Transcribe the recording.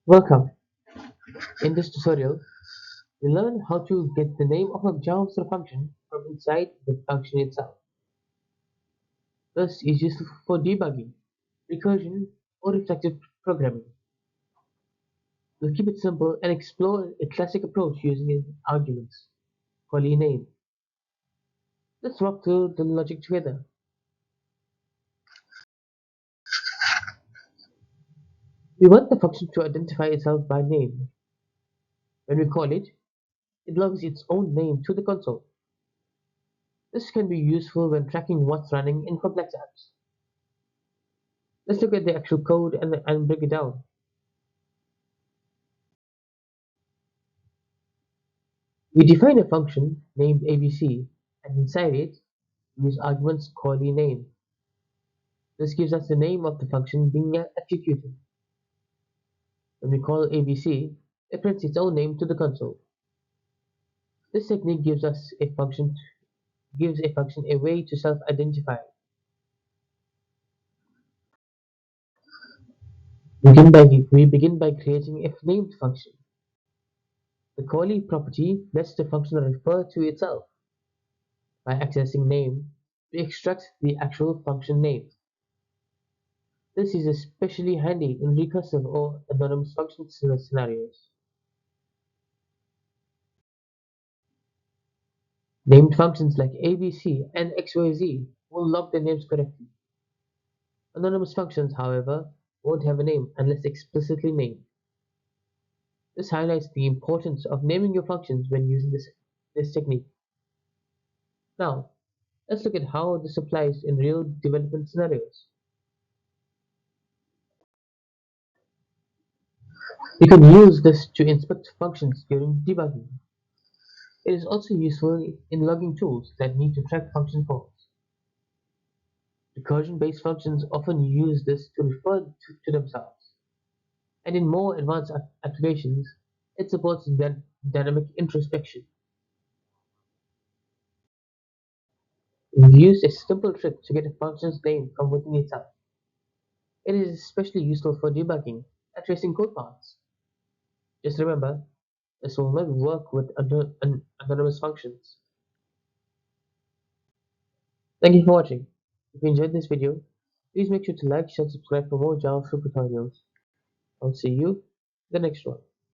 Welcome. In this tutorial, we'll learn how to get the name of a JavaScript function from inside the function itself. This is useful for debugging, recursion, or reflective programming. We'll keep it simple and explore a classic approach using arguments, calling name. Let's walk through the logic together. We want the function to identify itself by name. When we call it, it logs its own name to the console. This can be useful when tracking what's running in complex apps. Let's look at the actual code and break it down. We define a function named ABC, and inside it, we use arguments calling name. This gives us the name of the function being executed. When we call ABC, it prints its own name to the console. This technique gives a function a way to self-identify. We begin by creating a named function. The callee property lets the function refer to itself. By accessing name, we extract the actual function name. This is especially handy in recursive or anonymous function scenarios. Named functions like ABC and XYZ will log their names correctly. Anonymous functions, however, won't have a name unless explicitly named. This highlights the importance of naming your functions when using this technique. Now, let's look at how this applies in real development scenarios. We can use this to inspect functions during debugging. It is also useful in logging tools that need to track function calls. Recursion-based functions often use this to refer to themselves, and in more advanced applications, it supports dynamic introspection. We've used a simple trick to get a function's name from within itself. It is especially useful for debugging and tracing code paths. Just remember, this will not work with anonymous functions. Thank you for watching. If you enjoyed this video, please make sure to like, share, and subscribe for more JavaScript tutorials. I'll see you in the next one.